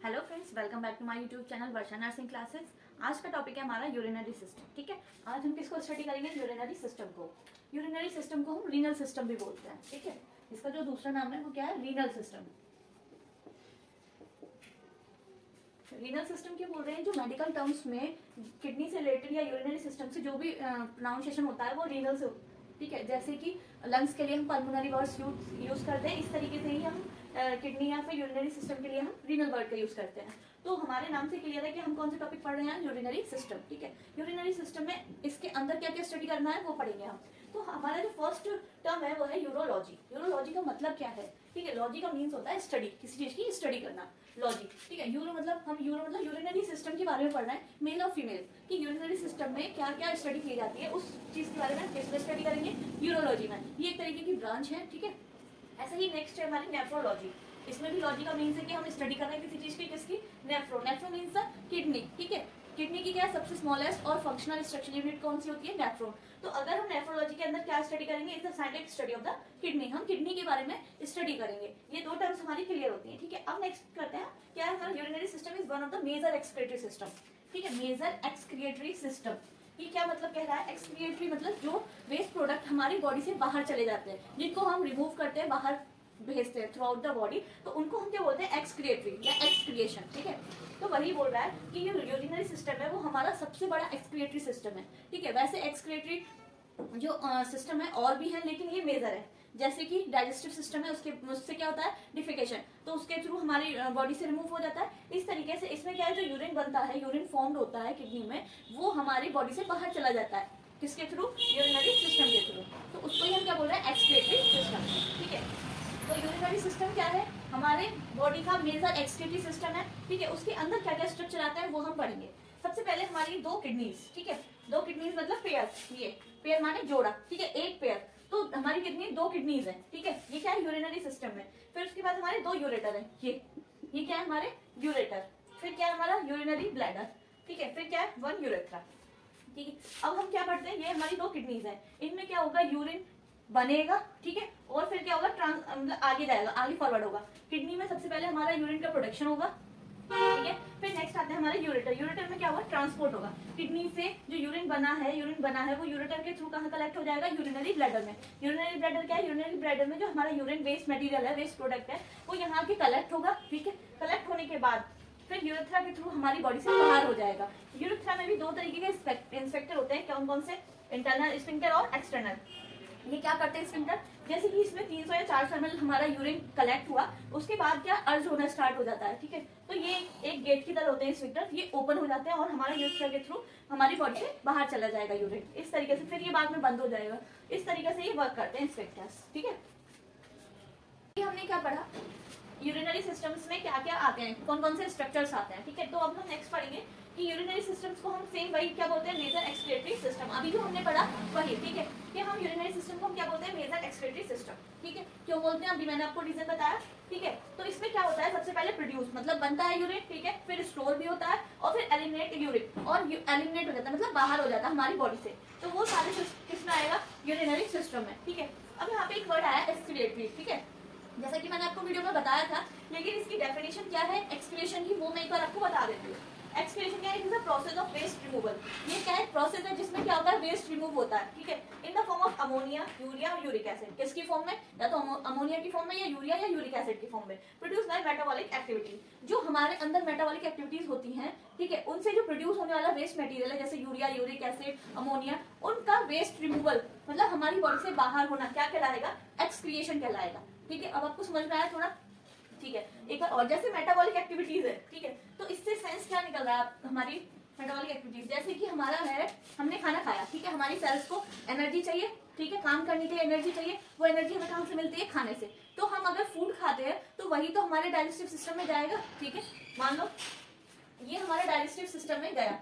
Hello friends, welcome back to my YouTube channel Varsha nursing classes. आज का topic है हमारा यूरिनरी सिस्टम। ठीक है, आज हम किसको स्टडी करेंगे? यूरिनरी सिस्टम को। यूरिनरी सिस्टम को हम रीनल सिस्टम भी बोलते हैं। ठीक है, इसका जो दूसरा नाम है वो क्या है? Renal system. रीनल सिस्टम क्यों बोल रहे हैं? जो मेडिकल टर्म्स में किडनी से रिलेटेड या यूरिनरी सिस्टम से जो भी प्रोनाउंसिएशन होता है वो रीनल से। ठीक है, जैसे कि लंग्स के लिए हम पल्मोनरी वर्ड्स यूज करते हैं, इस तरीके से ही हम किडनी या फिर यूरिनरी सिस्टम के लिए हम रीनल वर्ड का यूज करते हैं। तो हमारे नाम से क्लियर है कि हम कौन से टॉपिक पढ़ रहे हैं? Urinary system. ठीक है, यूरिनरी सिस्टम में इसके अंदर क्या क्या स्टडी करना है वो पढ़ेंगे हम। तो हमारा जो फर्स्ट टर्म है वो है यूरोलॉजी। यूरोलॉजी का मतलब क्या है? ठीक है, लॉजी का मीन्स होता है स्टडी, किसी चीज की स्टडी करना, लॉजी। ठीक है, यूरो मतलब यूरिनरी सिस्टम के बारे में पढ़ रहे हैं, मेल और फीमेल कि यूरिनरी सिस्टम में क्या क्या स्टडी की जाती है, उस चीज के बारे में किसमें स्टडी करेंगे? यूरोलॉजी में। ये एक तरीके की ब्रांच है। ठीक है, ऐसे ही नेक्स्ट है हमारी नेफ्रोलॉजी। इसमें भी लॉजी का मीन्स है कि हम स्टडी कर रहे हैं किसी चीज की, किसकी? Nephro. Nephro means the kidney. ठीक है, किडनी की क्या सबसे स्मॉलेस्ट और फंक्शनल स्ट्रक्चर यूनिट कौन सी होती है? नेफ्रोन। तो अगर हम नेफ्रोलॉजी के अंदर क्या स्टडी करेंगे? It's the scientific study of the kidney. हम किडनी के बारे में स्टडी करेंगे। ये दो टर्म्स हमारी क्लियर होती है। ठीक है, अब नेक्स्ट करते हैं क्या है हमारा urinary system is one of the major excretory system. ठीक है, मेजर एक्सक्रीटरी सिस्टम। ये क्या मतलब कह रहा है? एक्सक्रीटरी मतलब जो वेस्ट प्रोडक्ट हमारी बॉडी से बाहर चले जाते हैं, जिनको हम रिमूव करते हैं, बाहर भेजते हैं थ्रू आउट द बॉडी, तो उनको हम क्या बोलते हैं? एक्सक्रिएटरी या एक्सक्रिएशन। ठीक है, तो वही बोल रहा है कि ये यूरिनरी सिस्टम है वो हमारा सबसे बड़ा एक्सक्रिएटरी सिस्टम है। ठीक है, वैसे एक्सक्रिएटरी जो सिस्टम है और भी है, लेकिन ये मेजर है। जैसे कि डाइजेस्टिव सिस्टम है, उससे क्या होता है? डिफिकेशन, तो उसके थ्रू हमारी बॉडी से रिमूव हो जाता है। इस तरीके से इसमें क्या है, जो यूरिन बनता है, यूरिन फॉर्म्ड होता है किडनी में, वो हमारी बॉडी से बाहर चला जाता है। किसके थ्रू? यूरिनरी सिस्टम के थ्रू। तो उसको ही हम क्या बोल रहे हैं? Excretory system. ठीक है, तो यूरिनरी सिस्टम क्या है? हमारे बॉडी का मेजर एक्सक्रीटरी सिस्टम है। ठीक है, उसके अंदर क्या क्या स्ट्रक्चर आता है वो हम पढ़ेंगे। सबसे पहले हमारी दो किडनीज। ठीक है, दो किडनीज मतलब पेयर। ये पेयर माने जोड़ा। ठीक है, एक पेयर, तो हमारी कितनी? दो किडनीज है। ठीक है, ये क्या है? यूरिनरी सिस्टम में। फिर उसके बाद हमारे दो यूरेटर है। ये क्या है? हमारे यूरेटर। फिर क्या है? हमारा यूरिनरी ब्लैडर। ठीक है, फिर क्या है? One urethra. ठीक है, अब हम क्या पढ़ते हैं? ये हमारी दो किडनीज है, इनमें क्या होगा? यूरिन बनेगा। ठीक है, और फिर क्या होगा? मतलब आगे जाएगा, आगे फॉरवर्ड होगा। किडनी में सबसे पहले हमारा यूरिन का प्रोडक्शन होगा। ठीक है, फिर नेक्स्ट आते हैं हमारे यूरेटर। यूरेटर में क्या होगा? ट्रांसपोर्ट होगा। किडनी से जो यूरिन बना है वो यूरेटर के थ्रू कहाँ कलेक्ट हो जाएगा? यूरिनरी ब्लैडर में। यूरिनरी ब्लैडर क्या है? यूरिनरी ब्लैडर में जो हमारा यूरिन वेस्ट मटेरियल है, वेस्ट प्रोडक्ट है, वो यहाँ के कलेक्ट होगा। ठीक है, कलेक्ट होने के बाद फिर यूरेथ्रा के थ्रू हमारी बॉडी से बाहर हो जाएगा। यूरेथ्रा में भी दो तरीके के इंस्पेक्टर होते हैं। कौन कौन से? इंटरनल स्फिंक्टर और एक्सटर्नल। ये क्या करते हैं स्फिंक्टर? जैसे कि इसमें 300 या 400 ml हमारा यूरिन कलेक्ट हुआ, उसके बाद क्या अर्ज होना स्टार्ट हो जाता है। ठीक है, तो ये एक गेट की तरह होते हैं स्फिंक्टर, ये ओपन हो जाते हैं और हमारा यूरेथ्रा के थ्रू हमारी बॉडी से बाहर चला जाएगा यूरिन। इस तरीके से फिर ये बाद में बंद हो जाएगा। इस तरीके से ये वर्क करते हैं स्फिंक्टर्स। ठीक है, हमने क्या पढ़ा? यूरिनरी सिस्टम्स में क्या क्या आते हैं, कौन कौन से स्ट्रक्चर्स आते हैं। ठीक है, तो अब हम नेक्स्ट पढ़ेंगे कि यूरिनरी सिस्टम्स को हम सेम वही क्या बोलते हैं? Major excretory system. अभी जो हमने पढ़ा वही। ठीक है, कि हम यूरिनरी सिस्टम को हम क्या बोलते हैं? Major excretory system. ठीक है, क्यों बोलते हैं? अभी मैंने आपको रीजन बताया। ठीक है, तो इसमें क्या होता है? सबसे पहले प्रोड्यूस मतलब बनता है यूरिन। ठीक है, फिर स्टोर भी होता है और फिर एलिमिनेट यूरिन, और एलिमिनेट हो जाता है मतलब बाहर हो जाता है हमारी बॉडी से। तो वो सारे किसमें आएगा? यूरिनरी सिस्टम में। ठीक है, अब यहाँ पे एक वर्ड आया एक्सक्रीटरी। ठीक है, जैसा कि मैंने आपको वीडियो में बताया था, लेकिन इसकी डेफिनेशन क्या है एक्सक्रीशन की, वो मैं एक बार आपको बता देती हूँ। एक्सक्रीशन क्या है? It is a process of waste removal. ये क्या है? प्रोसेस है जिसमें क्या होता है? वेस्ट रिमूव होता है। ठीक है, in the form of ammonia, urea और यूरिक एसिड। किसकी फॉर्म में? या तो अमोनिया की फॉर्म में, या यूरिया या यूरिक एसिड की फॉर्म में, प्रोड्यूस बाय मेटाबॉलिक एक्टिविटी। जो हमारे अंदर मेटाबॉलिक एक्टिविटीज होती हैं, ठीक है, उनसे जो प्रोड्यूस होने वाला वेस्ट मटेरियल है, जैसे यूरिया, यूरिक एसिड, अमोनिया, उनका वेस्ट रिमूवल मतलब हमारी बॉडी से बाहर होना क्या कहलाएगा? एक्सक्रिएशन कहलाएगा। ठीक है, अब आपको समझ में आया थोड़ा? ठीक है, एक और जैसे मेटाबॉलिक एक्टिविटीज है। ठीक है, तो इससे सेंस क्या निकल रहा है हमारी मेटाबॉलिक एक्टिविटीज? जैसे कि हमारा है, हमने खाना खाया। ठीक है, हमारी सेल्स को एनर्जी चाहिए। ठीक है, काम करने के लिए एनर्जी चाहिए। वो एनर्जी हमें कहाँ से मिलती है? खाने से। तो हम अगर फूड खाते हैं तो वही तो हमारे डाइजेस्टिव सिस्टम में जाएगा। ठीक है, मान लो ये हमारे डाइजेस्टिव सिस्टम में गया,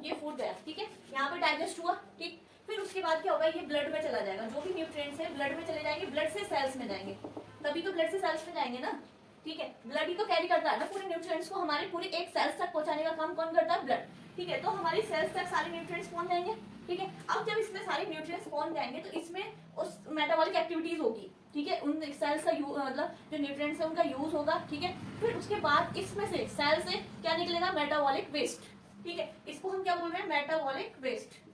ये फूड गया। ठीक है, यहाँ पे डाइजेस्ट हुआ। ठीक, फिर उसके बाद क्या होगा? ये ब्लड में चला जाएगा। जो भी न्यूट्रिएंट्स है ब्लड में चले जाएंगे, ब्लड से सेल्स में जाएंगे, तभी तो ब्लड से सेल्स में जाएंगे ना। ठीक है, ब्लड ही तो कैरी करता है ना पूरे न्यूट्रिएंट्स को, हमारे पूरे एक सेल्स तक पहुंचाने का काम कौन करता है? ब्लड। ठीक है, तो हमारी सेल्स तक सारे न्यूट्रिएंट्स पहुंच जाएंगे। ठीक है, अब जब इसमें सारे न्यूट्रिएंट्स पहुंच जाएंगे तो इसमें उस मेटाबॉलिक एक्टिविटीज होगी। ठीक है, उन सेल्स का मतलब जो न्यूट्रिएंट्स है उनका यूज होगा, ठीक है। फिर उसके बाद इसमें से सेल से क्या निकलेगा, मेटाबॉलिक वेस्ट, ठीक है। इसको हम क्या बोल रहे हैं, मेटाबॉलिक वेस्ट।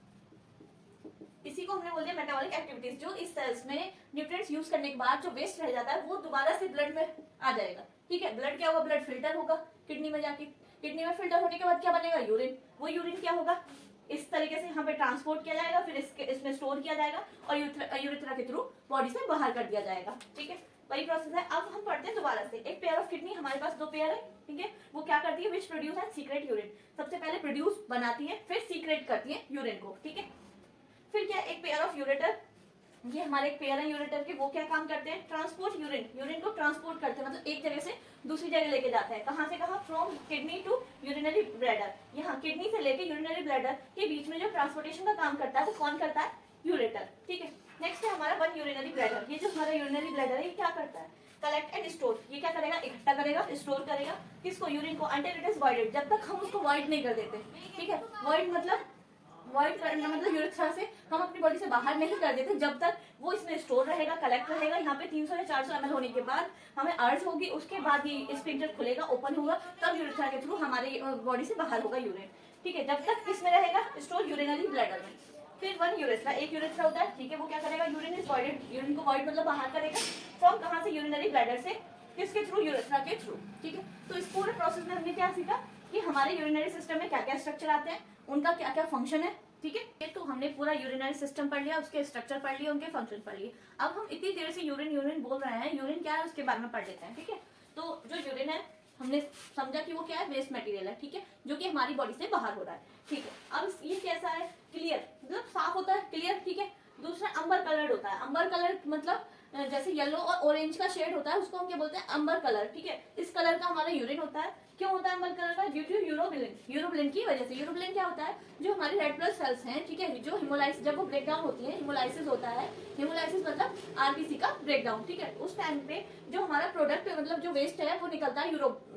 इसी को हमने बोल दिया मेटाबॉलिक एक्टिविटीज। जो इस सेल्स में न्यूट्रिएंट्स यूज करने के बाद जो वेस्ट रह जाता है वो दोबारा से ब्लड में आ जाएगा, ठीक है। ब्लड क्या होगा, ब्लड फिल्टर होगा किडनी में जाके, किडनी में फिल्टर होने के बाद क्या बनेगा, यूरिन। वो यूरिन क्या होगा, इस तरीके से यहाँ पे ट्रांसपोर्ट किया जाएगा, फिर इसमें स्टोर किया जाएगा और यूरेथ्रा के थ्रू बॉडी से बाहर कर दिया जाएगा, ठीक है। वही प्रोसेस है। अब हम पढ़ते हैं दोबारा से। एक पेयर ऑफ किडनी, हमारे पास दो पेयर है, ठीक है। वो क्या करती है, which produce and secret urine. सबसे पहले प्रोड्यूस बनाती है, फिर सीक्रेट करती है यूरिन को, ठीक है। फिर क्या, एक पेयर ऑफ यूरेटर, ये हमारे एक पेयर है यूरेटर के, वो क्या काम करते हैं, ट्रांसपोर्ट यूरिन, यूरिन को ट्रांसपोर्ट करते हैं, मतलब एक जगह से दूसरी जगह लेके जाते हैं। कहाँ से कहाँ, from kidney to urinary bladder. यहाँ किडनी से लेके यूरिनरी ब्लैडर के बीच में जो ट्रांसपोर्टेशन का काम करता है वो कौन करता है, यूरेटर, ठीक है। नेक्स्ट है हमारा वन यूरिनरी ब्लैडर। ये जो हमारा यूरिनरी ब्लैडर है ये क्या करता है, कलेक्ट एंड स्टोर। ये क्या करेगा, इकट्ठा करेगा, स्टोर करेगा किसको, यूरिन को, अंटिल इट इज वॉइडेड, जब तक हम उसको वॉइड नहीं कर देते, ठीक है। वॉइड मतलब वॉइड करना मतलब यूरेथ्रा से हम अपनी बॉडी से बाहर नहीं कर देते, जब तक वो इसमें स्टोर रहेगा, कलेक्ट रहेगा। यहाँ पे 300 या 400 ml होने के बाद हमें अर्ज होगी, उसके बाद ये स्फिंक्टर खुलेगा, ओपन होगा, तब यूरेथ्रा के थ्रू हमारे बॉडी से बाहर होगा यूरिन, ठीक है। जब तक किसमें रहेगा, स्टोर यूरिनरी ब्लैडर में। फिर वन यूरेथ्रा, एक यूरेथ्रा होता है, ठीक है। वो क्या करेगा, यूरिन इज वॉइडेड, यूरिन को वॉइड मतलब बाहर करेगा, फ्रॉम कहाँ से, यूरिनरी ब्लैडर से, किसके थ्रू, यूरेथ्रा के थ्रू, ठीक है। तो इस पूरे प्रोसेस में हमने क्या सीखा कि हमारे यूरिनरी सिस्टम में क्या क्या स्ट्रक्चर आते हैं, उनका क्या क्या फंक्शन है, ठीक है। तो हमने पूरा यूरिनरी सिस्टम पढ़ लिया, उसके स्ट्रक्चर पढ़ लिए, उनके फंक्शन पढ़ लिए। अब हम इतनी देर से यूरिन यूरिन बोल रहे हैं, यूरिन क्या है उसके बारे में पढ़ लेते हैं, ठीक है। तो जो यूरिन है हमने समझा कि वो क्या है, वेस्ट मटेरियल है, ठीक है, जो कि हमारी बॉडी से बाहर हो रहा है, ठीक है। अब ये कैसा है, क्लियर, मतलब साफ होता है, क्लियर, ठीक है। दूसरा अंबर कलर्ड होता है। अंबर कलर मतलब जैसे येलो और ऑरेंज का शेड होता है, उसको हम क्या बोलते हैं, अंबर कलर, ठीक है। इस कलर का हमारा यूरिन होता है। क्यों होता है अंबर कलर का, ड्यू टू यूरोबिलिन, यूरोबिलिन की वजह से। यूरोबिलिन क्या होता है, जो हमारी रेड ब्लड सेल्स हैं, ठीक है, जो हिमोलाइसिस, जब वो ब्रेक डाउन होती है, हिमोलाइसिस होता है, हिमोलाइसिस मतलब आरबीसी का ब्रेक डाउन, ठीक है। उस टाइम पे जो हमारा प्रोडक्ट मतलब जो वेस्ट है वो निकलता है,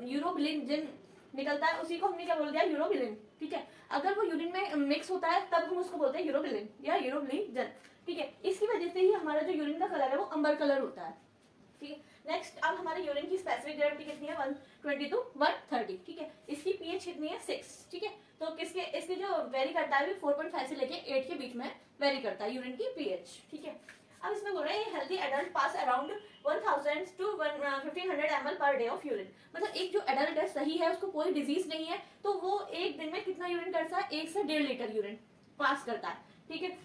यूरोबिलिन जिन निकलता है, उसी को हमने क्या बोल दिया, यूरोबिलिन, ठीक है। अगर वो यूरिन में मिक्स होता है तब हम उसको बोलते हैं यूरोबिलिन या यूरोबिलिन, ठीक है। इसकी वजह से ही हमारा जो यूरिन का कलर है वो अंबर कलर होता है, ठीक है। नेक्स्ट, अब हमारे यूरिन की स्पेसिफिक ग्रेविटी कितनी है, 120 to 130, ठीक है। इसकी पीएच कितनी है, 6, ठीक है। तो इसके जो वेरी करता है 4.5 से लेके 8 के बीच में वेरी करता है यूरिन की पीएच, ठीक है। अब इसमें बोल रहे हैं healthy adult pass around 1000 to 1500 ml per day of urine. मतलब एक जो एडल्ट है, सही है, उसको कोई डिजीज नहीं है, तो वो एक दिन में कितना यूरिन करता है, 1 से 1.5 लीटर यूरिन पास करता है, ठीक है।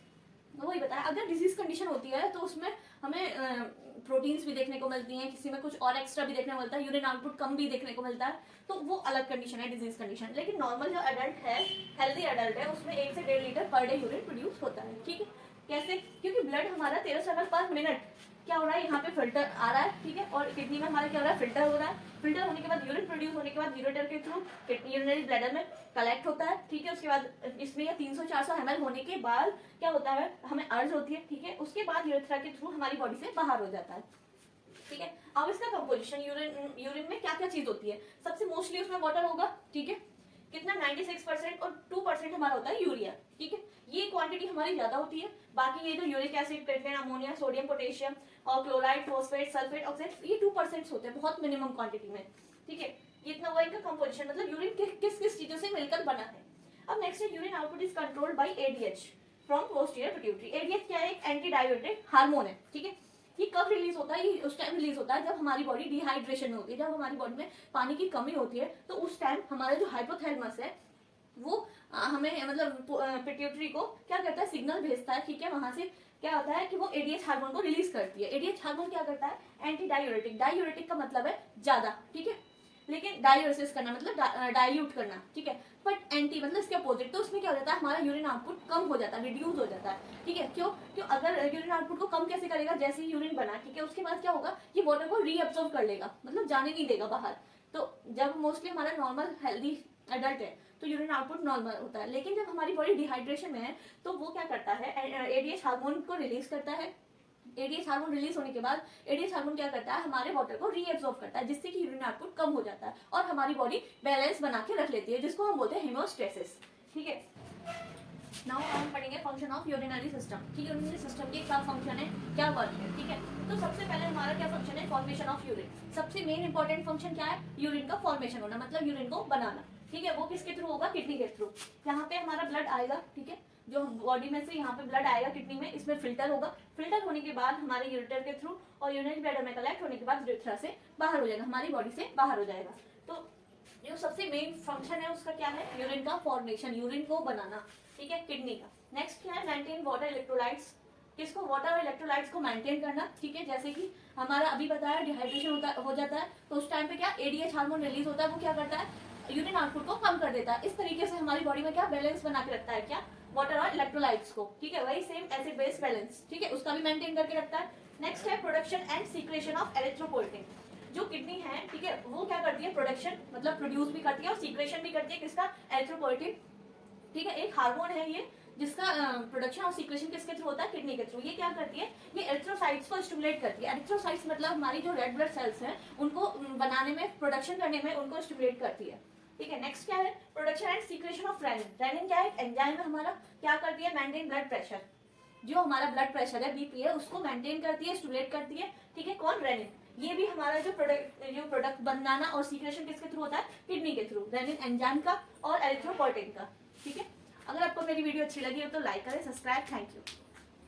वही बताया, अगर डिजीज कंडीशन होती है तो उसमें हमें प्रोटीन्स भी देखने को मिलती हैं, किसी में कुछ और एक्स्ट्रा भी देखने को मिलता है, यूरिन आउटपुट कम भी देखने को मिलता है, तो वो अलग कंडीशन है, डिजीज कंडीशन। लेकिन नॉर्मल जो एडल्ट है, हेल्दी एडल्ट है, उसमें 1 से 1.5 litre per day urine produce होता है, ठीक है। कैसे, क्योंकि ब्लड हमारा 13 ml पर मिनट क्या हो रहा है, यहाँ पे फिल्टर आ रहा है, ठीक है, और किडनी में हमारा क्या हो रहा है, फिल्टर हो रहा है। फिल्टर होने के बाद यूरिन प्रोड्यूस होने के बाद यूरेटर के थ्रू यूरिनरी ब्लैडर में कलेक्ट होता है, ठीक है। उसके बाद इसमें 300-400 ml होने के बाद क्या होता है, हमें अर्ज होती है, ठीक है। उसके बाद यूरेथ्रा के थ्रू हमारी बॉडी से बाहर हो जाता है, ठीक है। अब इसका कंपोजिशन, यूरिन में क्या क्या चीज होती है, सबसे मोस्टली उसमें वाटर होगा, ठीक है। कितना, 96% और 2% हमारा होता है यूरिया, ठीक है। ये क्वांटिटी हमारी ज्यादा होती है। बाकी ये जो uric acid, creatine, ammonia, sodium, potassium और क्लोराइड, फॉस्फेट, सल्फेट, ऑक्साइड, ये 2% होते हैं, बहुत मिनिमम क्वांटिटी में, ठीक है। ये इतना हुआ इनका कंपोजिशन, मतलब यूरिन किस किस चीजों से मिलकर बना है। अब नेक्स्ट है urine output is controlled by ADH from posterior pituitary. ADH क्या है, एक एंटी डायबिटिक हार्मोन है, ठीक है। ये कब रिलीज होता है, ये उस टाइम रिलीज होता है जब हमारी बॉडी डिहाइड्रेशन में होती है, जब हमारी बॉडी में पानी की कमी होती है, तो उस टाइम हमारा जो हाइपोथैलेमस है वो हमें मतलब पिट्यूटरी को क्या करता है, सिग्नल भेजता है, ठीक है। वहां से क्या होता है कि वो एडीएच हार्मोन को रिलीज करती है। एडीएच हार्मोन क्या करता है, एंटी डायूरेटिक, डायूरेटिक का मतलब है ज्यादा, ठीक है। लेकिन डायूरेसिस करना मतलब डाइल्यूट करना, ठीक है। बट एंटी मतलब इसके अपोजिट, तो उसमें क्या हो जाता है, हमारा यूरिन आउटपुट कम हो जाता है, रिड्यूस हो जाता है, ठीक है। क्यों, अगर यूरिन आउटपुट को कम कैसे करेगा, जैसे ही यूरिन बना, ठीक है, उसके बाद क्या होगा, ये वाटर को रीअब्सॉर्ब कर लेगा, मतलब जाने नहीं देगा बाहर। तो जब मोस्टली हमारा नॉर्मल हेल्दी एडल्ट है तो यूरिन आउटपुट नॉर्मल होता है, लेकिन जब हमारी बॉडी डिहाइड्रेशन में है तो वो क्या करता है, एडीएच हार्मोन को रिलीज करता है। एडीएच हार्मोन रिलीज होने के बाद एडीएच हार्मोन क्या करता है, हमारे वाटर को रीअब्सॉर्ब करता है, जिससे कि यूरिन आउटपुट कम हो जाता है और हमारी बॉडी बैलेंस बना के रख लेती है, जिसको हम बोलते हैं हेमोस्टेसिस, ठीक है। नाउ हम पढ़ेंगे फंक्शन ऑफ यूरिनरी सिस्टम कि यूरिनरी सिस्टम की क्या फंक्शन है, क्या वर्क है, ठीक है। तो सबसे पहले हमारा क्या फंक्शन है, फॉर्मेशन ऑफ यूरिन। सबसे मेन इंपॉर्टेंट फंक्शन क्या है, यूरिन का फॉर्मेशन होना, मतलब यूरिन को बनाना, ठीक है। वो किसके थ्रू होगा, किडनी के थ्रू। यहाँ पे हमारा ब्लड आएगा, ठीक है, जो बॉडी में से यहाँ पे ब्लड आएगा किडनी में, इसमें फिल्टर होगा, फिल्टर होने के बाद हमारे यूरेटर के थ्रू और यूरिनरी ब्लैडर में कलेक्ट होने के बाद यूरेथ्रा से बाहर हो जाएगा, हमारी बॉडी से बाहर हो जाएगा। तो जो सबसे मेन फंक्शन है उसका क्या है, यूरिन का फॉर्मेशन, यूरिन को बनाना, ठीक है, किडनी का। नेक्स्ट क्या है, मेंटेन वाटर इलेक्ट्रोलाइट्स, किसको, वाटर और इलेक्ट्रोलाइट्स को मेंटेन करना, ठीक है। जैसे कि हमारा अभी बताया डिहाइड्रेशन हो जाता है, तो उस टाइम पे क्या एडीएच हार्मोन रिलीज होता है, वो क्या करता है, यूरिन आउटपुट को कम कर देता है। इस तरीके से हमारी बॉडी में क्या बैलेंस बना के रखता है, क्या, वाटर और इलेक्ट्रोलाइट्स को, ठीक है। वही सेम एसिड बेस बैलेंस, ठीक है, उसका भी मेंटेन करके रखता है। नेक्स्ट है production and secretion of erythropoietin. जो किडनी है, ठीक है, वो क्या करती है, प्रोडक्शन मतलब प्रोड्यूस भी करती है और सीक्रेशन भी करती है, किसका, एरिथ्रोपोइटिन, ठीक है। एक हार्मोन है ये जिसका प्रोडक्शन और सीक्रेशन किसके थ्रू होता है, किडनी के थ्रू। ये क्या करती है, ये एरिथ्रोसाइट्स को स्टिमुलेट करती है। एरिथ्रोसाइट्स मतलब हमारी जो रेड ब्लड सेल्स हैं उनको बनाने में, प्रोडक्शन करने में उनको स्टिमुलेट करती है, ठीक है। नेक्स्ट क्या है, production and secretion of renin. Renin क्या है, एंजाइम है हमारा, क्या करती है, मेंटेन ब्लड प्रेशर। जो हमारा ब्लड प्रेशर है, बीपी है, उसको मेंटेन करती है, स्टिमुलेट करती है, ठीक है। कौन, रेनिन। ये भी हमारा जो प्रोडक्ट बनाना और सीक्रेशन किसके थ्रू होता है, किडनी के थ्रू, रेनिन एंजाइम का और एरिथ्रोपोइटिन का, ठीक है। अगर आपको मेरी वीडियो अच्छी लगी हो तो लाइक करें, सब्सक्राइब, थैंक यू।